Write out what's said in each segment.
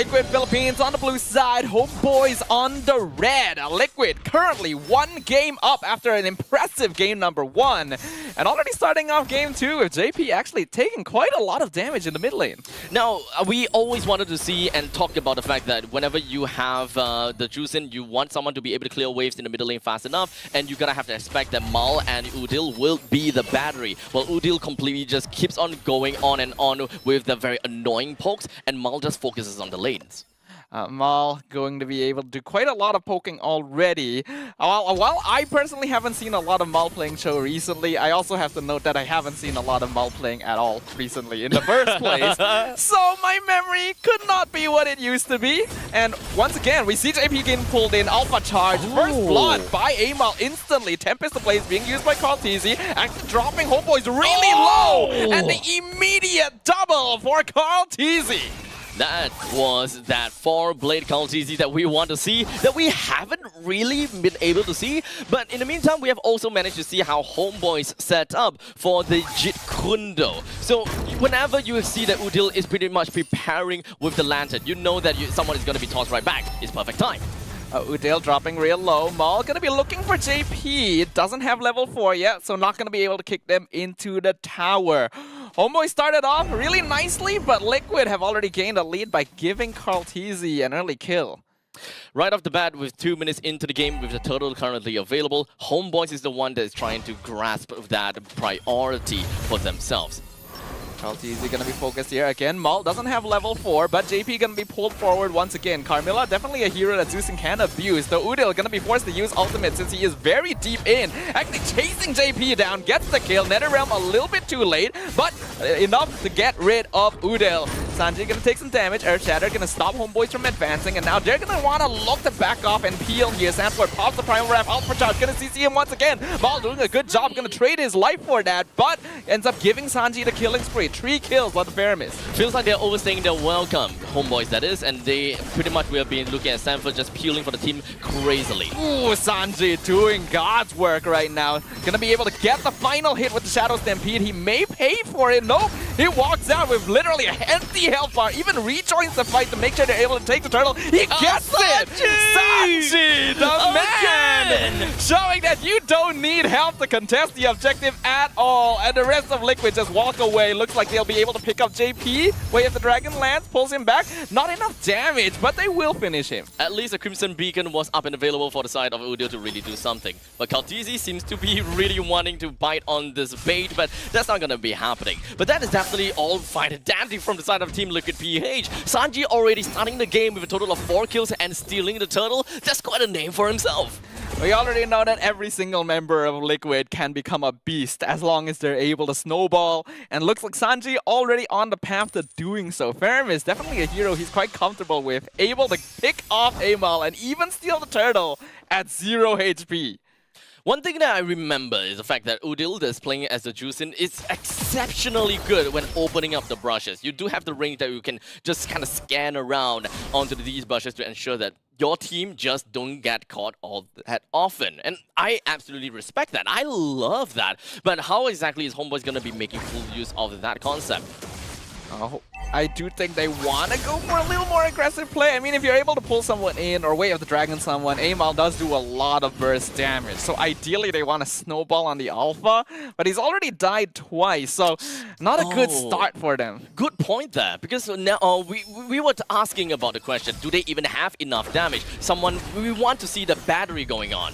Liquid Philippines on the blue side, Homeboys on the red. Liquid currently 1 game up after an impressive game number 1. And already starting off game 2 with JP actually taking quite a lot of damage in the mid lane. Now, we always wanted to see and talk about the fact that whenever you have the Juicin, you want someone to be able to clear waves in the middle lane fast enough, and you're gonna have to expect that Mal and Udil will be the battery. Well, Udil completely just keeps on going on and on with the very annoying pokes, and Mal just focuses on the lanes. Mal going to be able to do quite a lot of poking already. While I personally haven't seen a lot of Mal playing Cho recently, I also have to note that I haven't seen a lot of Mal playing at all recently in the first place. So my memory could not be what it used to be. And once again, we see JP getting pulled in, Alpha Charge, First Blood by Amal instantly. Tempest Blaze being used by Tlph, actually dropping Homeboys really low. And the immediate double for Tlph. That was that 4-blade Tlph that we want to see, that we haven't really been able to see. But in the meantime, we have also managed to see how Homeboys set up for the Jeet Kune Do. So whenever you see that Udil is pretty much preparing with the lantern, you know that someone is going to be tossed right back. It's perfect time. Udil dropping real low. Mal gonna be looking for JP. It doesn't have level 4 yet, so not gonna be able to kick them into the tower. Homeboy started off really nicely, but Liquid have already gained a lead by giving Tlph an early kill. Right off the bat, with 2 minutes into the game, with the turtle currently available, Homeboys is the one that is trying to grasp that priority for themselves. Tlph gonna be focused here again. Mal doesn't have level 4, but JP gonna be pulled forward once again. Carmilla, definitely a hero that Zeus can abuse. Though Udil gonna be forced to use ultimate since he is very deep in. Actually chasing JP down, gets the kill. NetherRealm a little bit too late, but enough to get rid of Udil. Sanji gonna take some damage. Earth Shatter gonna stop Homeboys from advancing, and now they're gonna wanna look to back off and peel here. Sanford pops the Primal Wrap, Alpha Charge, gonna CC him once again. Mal doing a good job, gonna trade his life for that, but ends up giving Sanji the killing spree. 3 kills on the Pyramis. Feels like they're overstaying their welcome, Homeboys that is, and they pretty much will be looking at Sanford just peeling for the team crazily. Ooh, Sanji doing God's work right now. Gonna be able to get the final hit with the Shadow Stampede. He may pay for it. Nope. He walks out with literally an empty health bar. Even rejoins the fight to make sure they're able to take the turtle. He gets it! Sanji, the man! Showing that you don't need help to contest the objective at all. And the rest of Liquid just walk away. Looks like they'll be able to pick up JP. Way of the Dragon lands, pulls him back. Not enough damage, but they will finish him. At least a Crimson Beacon was up and available for the side of Udil to really do something. But Tlph seems to be really wanting to bite on this bait, but that's not going to be happening. But that is definitely all fine and dandy from the side of Team Liquid PH. Sanji already starting the game with a total of 4 kills and stealing the turtle. That's quite a name for himself. We already know that every single member of Liquid can become a beast as long as they're able to snowball. And looks like Sanji already on the path to doing so. Ferrum is definitely a hero he's quite comfortable with. Able to pick off Amal and even steal the turtle at 0 HP. One thing that I remember is the fact that Udil that's playing as the Juicin is exceptionally good when opening up the brushes. You do have the range that you can just kind of scan around onto these brushes to ensure that your team just don't get caught all that often. And I absolutely respect that. I love that. But how exactly is Homeboys going to be making full use of that concept? I do think they want to go for a little more aggressive play. I mean, if you're able to pull someone in or Way of the Dragon someone, Amal does do a lot of burst damage. So ideally, they want to snowball on the Alpha, but he's already died twice, so not a good start for them. Good point there, because now we were asking about the question, do they even have enough damage? We want to see the battery going on.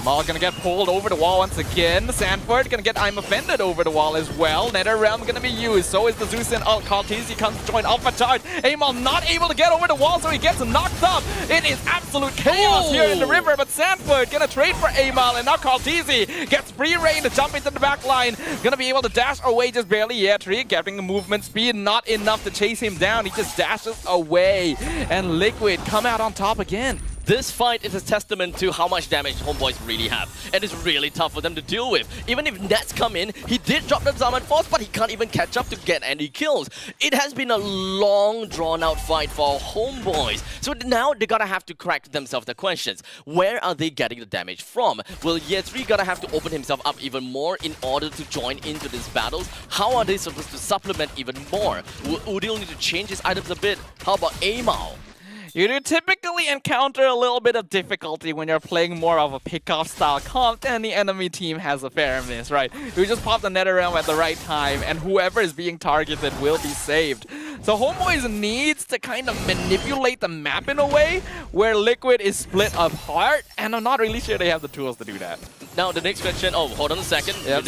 Mal gonna get pulled over the wall once again. Sanford gonna get I'm Offended over the wall as well. NetherRealm gonna be used. So is the Zeus and Tlph comes to join Alpha Charge. Amal not able to get over the wall, so he gets knocked up. It is absolute chaos here in the river, but Sanford gonna trade for Amal, and now Tlph gets free reign to jump into the back line. Gonna be able to dash away just barely. Yeah, Tree getting the movement speed, not enough to chase him down. He just dashes away, and Liquid come out on top again. This fight is a testament to how much damage Homeboys really have, and it's really tough for them to deal with. Even if Nets come in, he did drop the Zaman Force, but he can't even catch up to get any kills. It has been a long, drawn-out fight for Homeboys. So now they gotta have to crack themselves the questions. Where are they getting the damage from? Will Ye3 gotta have to open himself up even more in order to join into these battles? How are they supposed to supplement even more? Will Udil need to change his items a bit? How about Amal? You do typically encounter a little bit of difficulty when you're playing more of a pick-off style comp and the enemy team has a fair miss, right? You just pop the NetherRealm at the right time and whoever is being targeted will be saved. So Homeboys needs to kind of manipulate the map in a way where Liquid is split apart, and I'm not really sure they have the tools to do that. Now the next question, oh, hold on a second. Yep.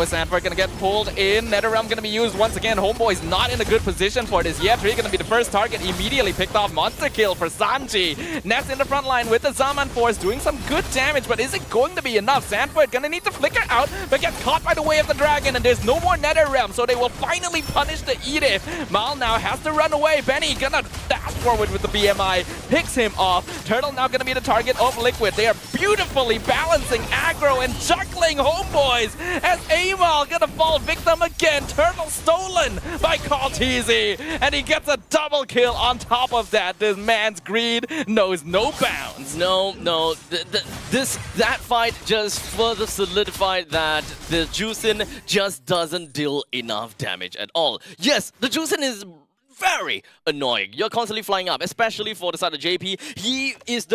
Sanford gonna get pulled in. NetherRealm gonna be used once again. Homeboy's not in a good position for this yet. Tree gonna be the first target, immediately picked off. Monster kill for Sanji. Nets in the front line with the Zaman Force doing some good damage, but is it going to be enough? Sanford gonna need to flicker out, but gets caught by the way of the dragon, and there's no more NetherRealm, so they will finally punish the Tlph. Mal now has to run away. Benny gonna dash forward with the BMI, picks him off. Turtle now gonna be the target of Liquid. They are beautifully balancing aggro and juggling Homeboys as Amal gonna fall victim again. Turtle stolen by Tlph, and he gets a double kill on top of that. This man's greed knows no bounds. No, that fight just further solidified that the Juicin just doesn't deal enough damage at all. Yes, the Juicin is very annoying. You're constantly flying up, especially for the side of JP. He is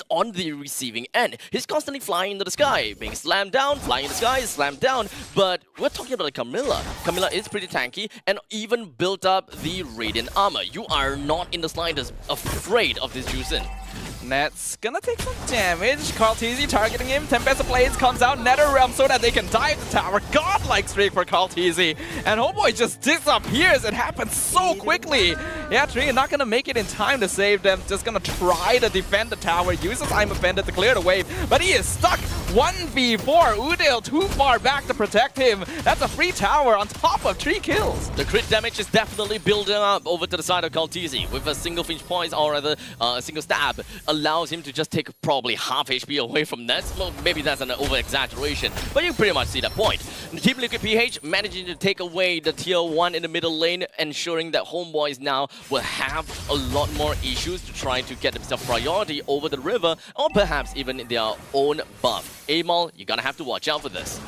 on the receiving end. He's constantly flying into the sky, being slammed down, flying in the sky, slammed down. But we're talking about Camilla. Camilla is pretty tanky and even built up the Radiant armor. You are not in the slightest afraid of this Juicin. Net's gonna take some damage. Tlph targeting him. Tempest of Blades comes out. NetherRealm so that they can dive the tower. Godlike streak for Tlph. And Homeboy just disappears. It happens so quickly. Yeah, Tree not gonna make it in time to save them. Just gonna try to defend the tower. Uses I'm Offended to clear the wave. But he is stuck. 1v4. Udil too far back to protect him. That's a free tower on top of 3 kills. The crit damage is definitely building up over to the side of Tlph. With a single Finch Poise or rather a single stab, allows him to just take probably half HP away from Nets. Well, maybe that's an over-exaggeration, but you pretty much see that point. Team Liquid PH managing to take away the tier 1 in the middle lane, ensuring that Homeboys now will have a lot more issues to try to get themselves priority over the river, or perhaps even in their own buff. Amal, you're gonna have to watch out for this.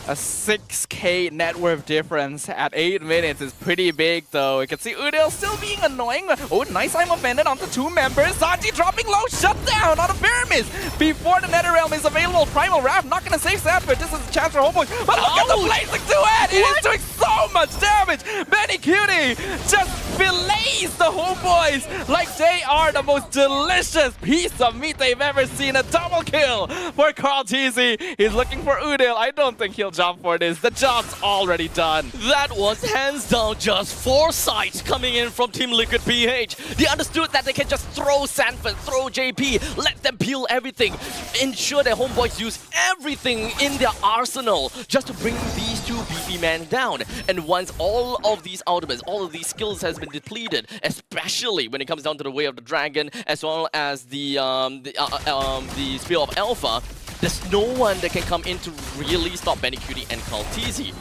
A 6k net worth difference at 8 minutes is pretty big though. You can see Udil still being annoying. Oh, nice I'm Offended onto 2 members. Sanji dropping low, shut down on a Pyramis before the NetherRealm is available. Primal Wrath not gonna save Sanford. This is a chance for Homeboy. But look at the blazing duet! It is doing so much damage! Benny Cutie just fillets the Homeboys like they are the most delicious piece of meat they've ever seen. A double kill for Tlph. He's looking for Udil. I don't think he'll jump for this. The job's already done. That was hands down just foresight coming in from Team Liquid PH. They understood that they can just throw Sanford, throw JP, let them peel everything, ensure that Homeboys use everything in their arsenal just to bring these 2 beefy men down. And once all of these ultimates, all of these skills has been depleted, especially when it comes down to the Way of the Dragon, as well as the Spear of Alpha, there's no one that can come in to really stop Benny Cutie and Tlph.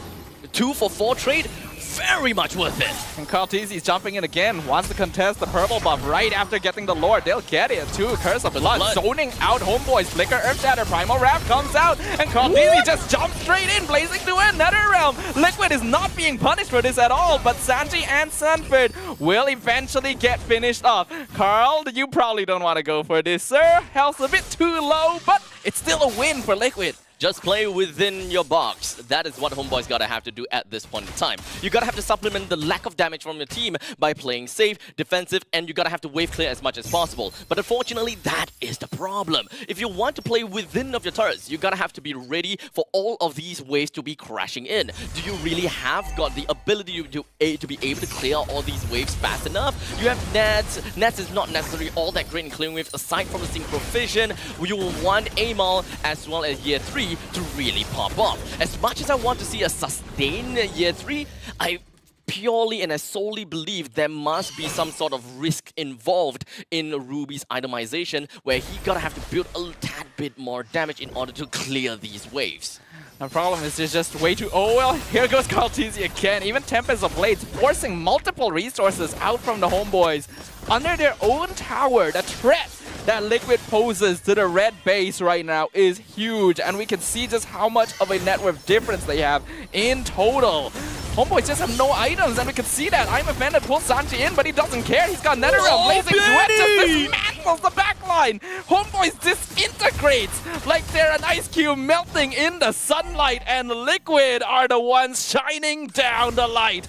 2 for 4 trade, very much worth it. And Tlph is jumping in again, wants to contest the purple buff right after getting the Lord. They'll get it too. Curse of Blood zoning out Homeboys. Flicker, Earth Shatter, Primal Wrath comes out, and Tlph just jumps straight in, blazing to win. NetherRealm. Liquid is not being punished for this at all, but Sanji and Sanford will eventually get finished off. Carl, you probably don't want to go for this, sir. Health's a bit too low, but it's still a win for Liquid. Just play within your box. That is what Homeboys gotta have to do at this point in time. You gotta have to supplement the lack of damage from your team by playing safe, defensive, and you gotta have to wave clear as much as possible. But unfortunately, that is the problem. If you want to play within of your turrets, you gotta have to be ready for all of these waves to be crashing in. Do you really have got the ability to be able to clear all these waves fast enough? You have Nets. Nets is not necessarily all that great in clearing waves aside from the synchro vision. You will want Amal as well as Year 3 to really pop off. As much as I want to see a sustained Year 3, I purely and I solely believe there must be some sort of risk involved in Ruby's itemization where he gotta have to build a tad bit more damage in order to clear these waves. The problem is there's just way too... Oh, well, here goes Tlph again. Even Tempest of Blades forcing multiple resources out from the Homeboys under their own tower. The threat that Liquid poses to the red base right now is huge, and we can see just how much of a net worth difference they have in total. Homeboys just have no items, and we can see that. I'm Offended pulls Sanji in, but he doesn't care. He's got NetherRealm blazing duet just this disables the backline. Homeboys disintegrates like they're an ice cube melting in the sunlight, and Liquid are the ones shining down the light.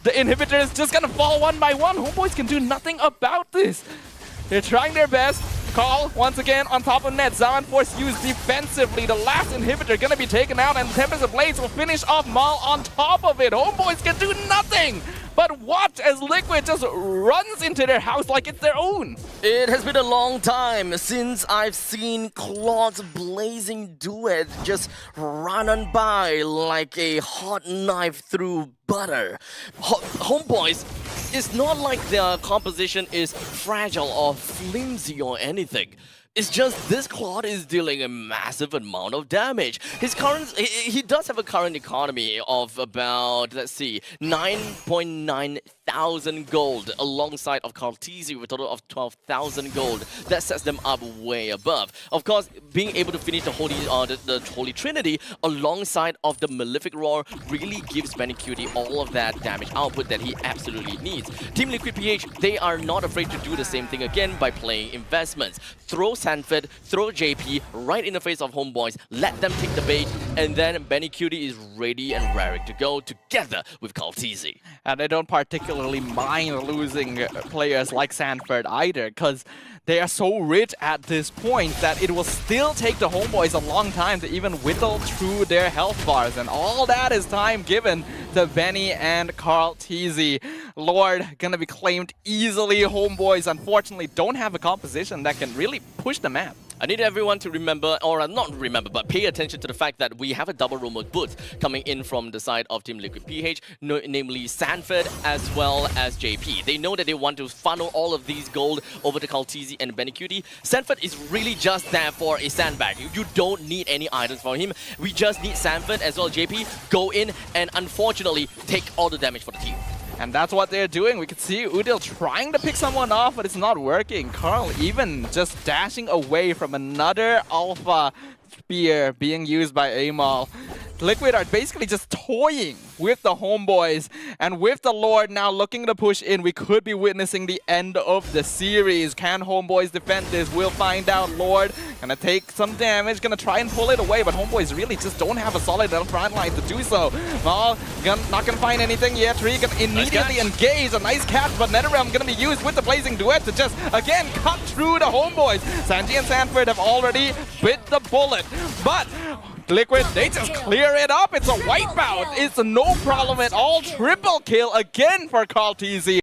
The inhibitor is just gonna fall one by one. Homeboys can do nothing about this. They're trying their best. Call once again on top of net. Zaman Force used defensively. The last inhibitor gonna be taken out, and Tempest Blades will finish off Maul on top of it. Homeboys can do nothing but watch as Liquid just runs into their house like it's their own. It has been a long time since I've seen Claude's blazing duet just run on by like a hot knife through butter. Homeboys, it's not like their composition is fragile or flimsy or anything. It's just this Claude is dealing a massive amount of damage. His current, he does have a current economy of about, let's see, 9.9 thousand gold alongside of Tlph with a total of 12,000 gold. That sets them up way above. Of course, being able to finish the Holy Trinity alongside of the Malefic Roar really gives Benny all of that damage output that he absolutely needs. Team Liquid PH, they are not afraid to do the same thing again by playing investments. Throw Sanford, throw JP right in the face of Homeboys, let them take the bait, and then Benny is ready and raring to go together with Tlph. And they don't particularly mind losing players like Sanford either, because they are so rich at this point that it will still take the Homeboys a long time to even whittle through their health bars, and all that is time given to Benny and Tlph. Lord gonna be claimed easily. Homeboys unfortunately don't have a composition that can really push the map. I need everyone to remember, or not remember, but pay attention to the fact that we have a double remote boots coming in from the side of Team Liquid PH, namely Sanford as well as JP. They know that they want to funnel all of these gold over to Tlph and Benny. Sanford is really just there for a sandbag. You don't need any items from him. We just need Sanford as well as JP go in and unfortunately take all the damage for the team. And that's what they're doing. We can see Udil trying to pick someone off, but it's not working. Carl even just dashing away from another Alpha Spear being used by Amal. Liquid are basically just toying with the Homeboys, and with the Lord now looking to push in, we could be witnessing the end of the series. Can Homeboys defend this? We'll find out. Lord gonna take some damage, gonna try and pull it away, but Homeboys really just don't have a solid enough front line to do so. Maul not gonna find anything yet. Tree gonna immediately engage. A nice catch, but NetherRealm gonna be used with the Blazing Duet to just again cut through the Homeboys. Sanji and Sanford have already bit the bullet, but Liquid, they just clear it up. It's a wipeout. It's no problem at all. Triple kill again for Tlph.